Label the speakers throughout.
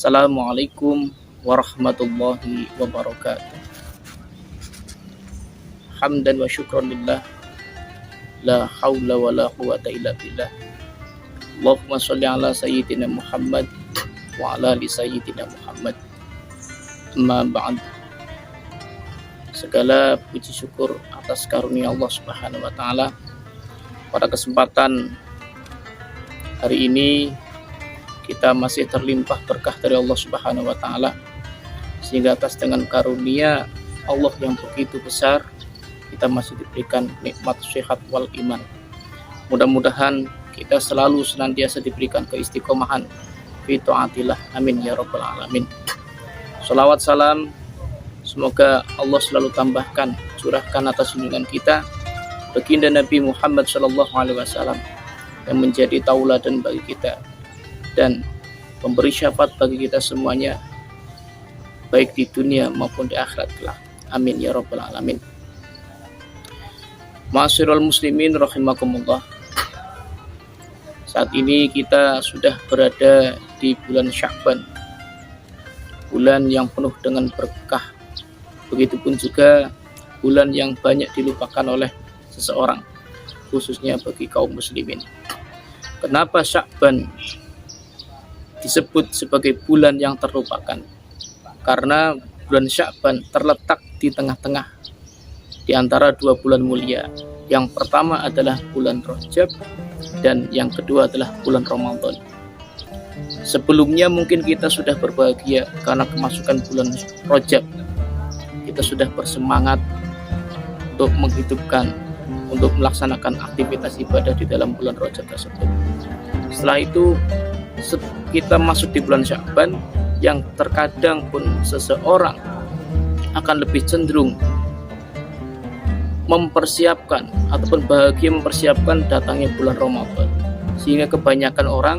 Speaker 1: Assalamualaikum warahmatullahi wabarakatuh. Hamdan wa syukran lillah, la haula wa la quwata illa billah. Allahumma sholli ala sayyidina Muhammad wa ala ali sayyidina Muhammad. Amma ba'd. Segala puji syukur atas karunia Allah Subhanahu wa taala. Pada kesempatan hari ini kita masih terlimpah berkah dari Allah Subhanahu wa taala, sehingga atas dengan karunia Allah yang begitu besar kita masih diberikan nikmat sehat wal iman. Mudah-mudahan kita selalu senantiasa diberikan keistiqomahan fi taatillah, amin ya rabbal alamin. Shalawat salam semoga Allah selalu tambahkan, curahkan atas junjungan kita baginda Nabi Muhammad sallallahu alaihi wasallam yang menjadi tauladan bagi kita dan pemberi syafaat bagi kita semuanya, baik di dunia maupun di akhirat kelak. Amin ya rabbal alamin. Ma'asyiral muslimin rahimakumullah. Saat ini kita sudah berada di bulan Sya'ban, bulan yang penuh dengan berkah. Begitupun juga bulan yang banyak dilupakan oleh seseorang, khususnya bagi kaum muslimin. Kenapa Sya'ban disebut sebagai bulan yang terlupakan? Karena bulan Sya'ban terletak di tengah-tengah di antara dua bulan mulia. Yang pertama adalah bulan Rajab dan yang kedua adalah bulan Ramadan. Sebelumnya mungkin kita sudah berbahagia karena kemasukan bulan Rajab. Kita sudah bersemangat untuk menghidupkan, untuk melaksanakan aktivitas ibadah di dalam bulan Rajab tersebut. Setelah itu kita masuk di bulan Sya'ban yang terkadang pun seseorang akan lebih cenderung mempersiapkan ataupun bahagia mempersiapkan datangnya bulan Ramadan, sehingga kebanyakan orang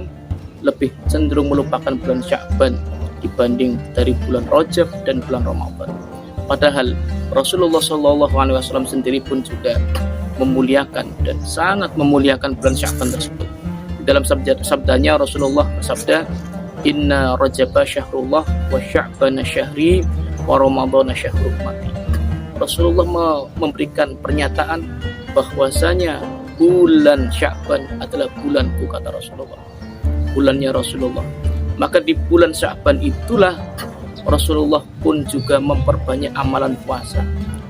Speaker 1: lebih cenderung melupakan bulan Sya'ban dibanding dari bulan Rajab dan bulan Ramadan. Padahal Rasulullah SAW sendiri pun juga memuliakan dan sangat memuliakan bulan Sya'ban tersebut. Dalam sabdanya Rasulullah bersabda, "Inna Rajaba syahrullah wa Sya'bana syahri wa Ramadana syahrul ummati." Rasulullah memberikan pernyataan bahwasanya bulan Sya'ban adalah bulanku, kata Rasulullah. Bulannya Rasulullah. Maka di bulan Sya'ban itulah Rasulullah pun juga memperbanyak amalan puasa.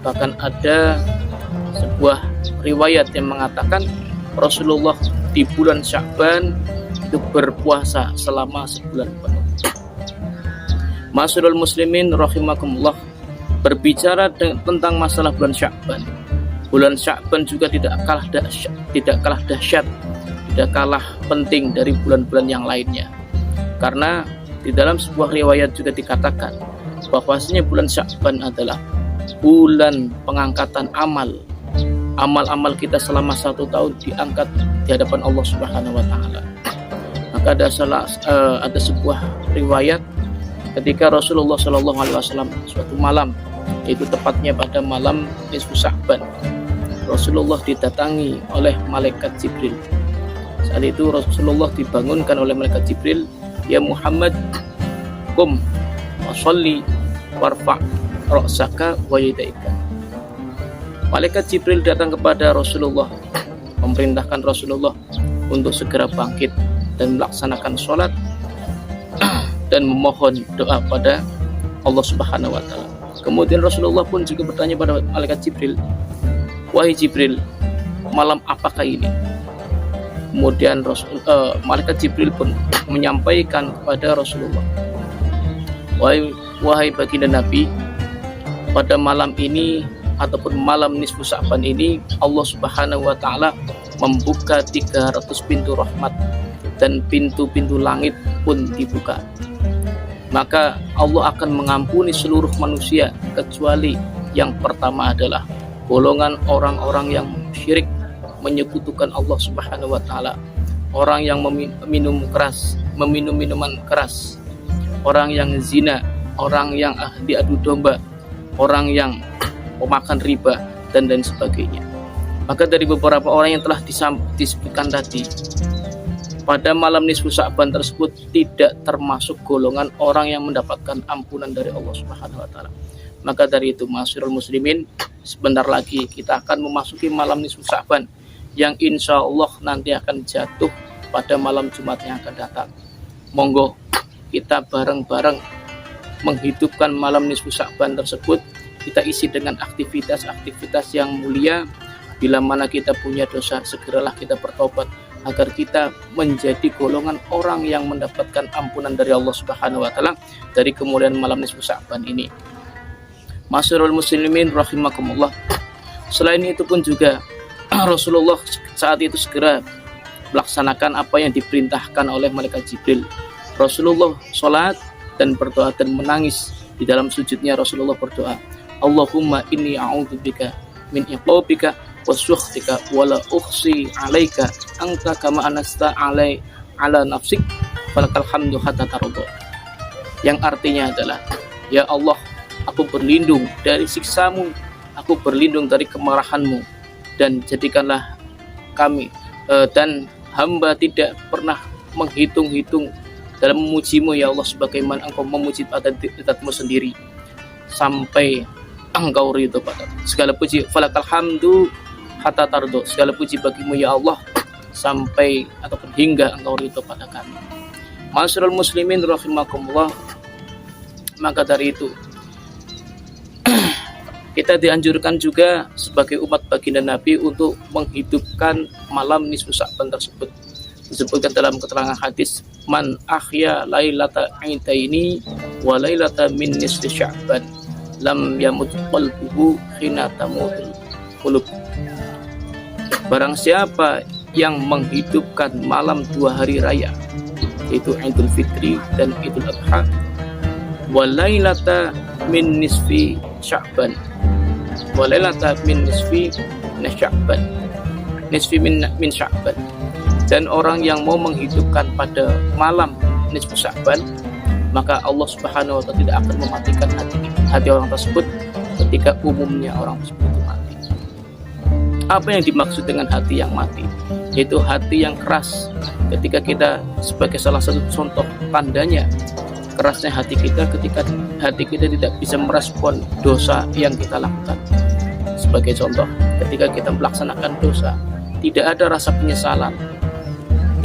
Speaker 1: Bahkan ada sebuah riwayat yang mengatakan Rasulullah di bulan Sya'ban itu berpuasa selama sebulan penuh. Ma'asyiral muslimin rahimakumullah. Berbicara tentang masalah bulan Sya'ban, bulan Sya'ban juga tidak kalah dahsyat, tidak kalah penting dari bulan-bulan yang lainnya. Karena di dalam sebuah riwayat juga dikatakan bahwasanya bulan Sya'ban adalah bulan pengangkatan amal. Amal-amal kita selama 1 tahun diangkat di hadapan Allah Subhanahu wa taala. Maka ada sebuah riwayat ketika Rasulullah SAW suatu malam, itu tepatnya pada malam nisfu Sya'ban, Rasulullah didatangi oleh malaikat Jibril. Saat itu Rasulullah dibangunkan oleh malaikat Jibril, "Ya Muhammad, qum wa sholli warfa' ra'saka wa yadaika." Malaikat Jibril datang kepada Rasulullah, memerintahkan Rasulullah untuk segera bangkit dan melaksanakan sholat dan memohon doa pada Allah Subhanahu wa taala. Kemudian Rasulullah pun juga bertanya pada malaikat Jibril, "Wahai Jibril, malam apakah ini?" Kemudian malaikat Jibril pun menyampaikan kepada Rasulullah, Wahai baginda Nabi, pada malam ini ataupun malam nisfu Sya'ban ini Allah Subhanahu wa taala membuka 300 pintu rahmat dan pintu-pintu langit pun dibuka. Maka Allah akan mengampuni seluruh manusia kecuali yang pertama adalah golongan orang-orang yang syirik, menyekutukan Allah Subhanahu wa taala, orang yang meminum minuman keras, orang yang zina, orang yang diadu domba, orang yang memakan riba dan lain sebagainya. Maka dari beberapa orang yang telah disebutkan tadi, pada malam nisfu Sya'ban tersebut tidak termasuk golongan orang yang mendapatkan ampunan dari Allah Subhanahu wa taala. Maka dari itu, ma'asyiral muslimin, sebentar lagi kita akan memasuki malam nisfu Sya'ban yang insya Allah nanti akan jatuh pada malam Jumat yang akan datang. Monggo kita bareng-bareng menghidupkan malam nisfu Sya'ban tersebut. Kita isi dengan aktivitas-aktivitas yang mulia. Bila mana kita punya dosa, segeralah kita bertobat agar kita menjadi golongan orang yang mendapatkan ampunan dari Allah Subhanahu wa taala dari kemuliaan malam nisfu Sya'ban ini. Ma'asyiral muslimin rahimakumullah. Selain itu pun juga Rasulullah saat itu segera melaksanakan apa yang diperintahkan oleh malaikat Jibril. Rasulullah sholat dan berdoa dan menangis. Di dalam sujudnya Rasulullah berdoa, Allahumma inni a'udzubika min iqabika wa sukhtika wa la ukhsi 'alaika anta kama anasta 'ala nafsik falakal hamdu hatta tarda. Yang artinya adalah, ya Allah, aku berlindung dari siksamu, aku berlindung dari kemarahanmu, dan jadikanlah kami dan hamba tidak pernah menghitung-hitung dalam memujimu ya Allah sebagaimana engkau memuji adatmu sendiri sampai engkau ridho pada segala puji. Falakal hamdu hatta tardo, segala puji bagimu ya Allah sampai ataupun hingga engkau ridho pada kami. Ma'asyiral muslimin rahimakumullah. Maka dari itu kita dianjurkan juga sebagai umat baginda Nabi untuk menghidupkan malam nisfu Sya'ban tersebut. Disebutkan dalam keterangan hadis, man ahya lailata aitaini wa lailata min nisfi Sya'ban lam yamut qalbuhu hina tamutul qulub. Barang siapa yang menghidupkan malam 2 hari raya, yaitu Idul Fitri dan Idul Adha, walailata min nisfi Sya'ban, walailata min nisfi Sya'ban, nisfi min Sya'ban, dan orang yang mau menghidupkan pada malam nisfu Sya'ban, maka Allah Subhanahu wa taala tidak akan mematikan hati orang tersebut ketika umumnya orang tersebut itu mati. Apa yang dimaksud dengan hati yang mati? Yaitu hati yang keras. Ketika kita, sebagai salah satu contoh tandanya kerasnya hati kita, ketika hati kita tidak bisa merespon dosa yang kita lakukan. Sebagai contoh, ketika kita melaksanakan dosa, tidak ada rasa penyesalan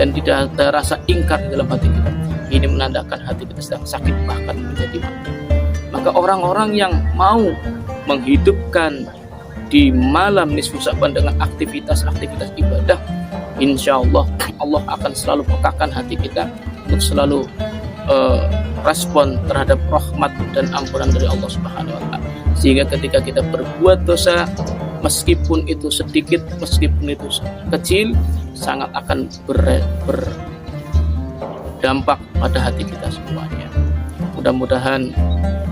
Speaker 1: dan tidak ada rasa ingkar di dalam hati kita. Ini menandakan hati kita sedang sakit, bahkan menjadi mati. Maka orang-orang yang mau menghidupkan di malam nisfu Sya'ban dengan aktivitas-aktivitas ibadah, insya Allah Allah akan selalu pekakan hati kita untuk selalu respon terhadap rahmat dan ampunan dari Allah Subhanahu wa taala. Sehingga ketika kita berbuat dosa, meskipun itu sedikit, meskipun itu kecil, sangat akan berdampak pada hati kita semuanya. Mudah-mudahan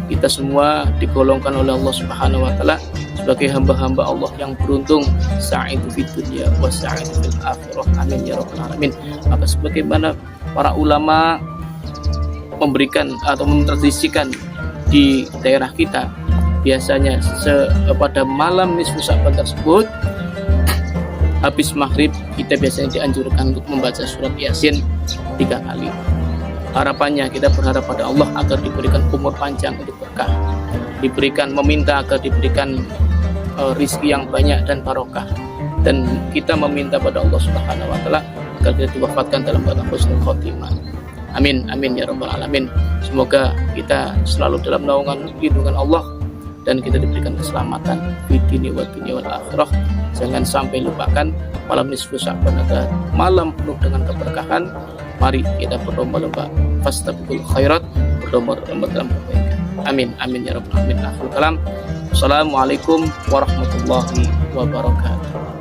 Speaker 1: kita semua digolongkan oleh Allah Subhanahu wa taala sebagai hamba-hamba Allah yang beruntung, sa'idu fid dunya wa sa'idu fil akhirah. Amin ya rabbal alamin. Maka sebagaimana para ulama memberikan atau mentradisikan di daerah kita, biasanya pada malam nisfu Sya'ban tersebut, habis maghrib kita biasanya dianjurkan untuk membaca surat Yasin 3 kali. Harapannya kita berharap pada Allah agar diberikan umur panjang untuk berkah, diberikan, meminta agar diberikan rizki yang banyak dan barokah, dan kita meminta pada Allah Subhanahu wa taala agar kita diwafatkan dalam keadaan husnul khotimah. Amin amin ya rabbal alamin. Semoga kita selalu dalam naungan lindungan Allah dan kita diberikan keselamatan di dunia wa dunia wal akhirah. Jangan sampai lupakan malam nisfu Sya'ban adalah malam penuh dengan keberkahan. Mari kita berlomba-lomba fastabiqul khairat, berlomba-lomba dalam kebaikan. Amin amin ya rabbal alamin. Akhirul kalam. Assalamualaikum warahmatullahi wabarakatuh.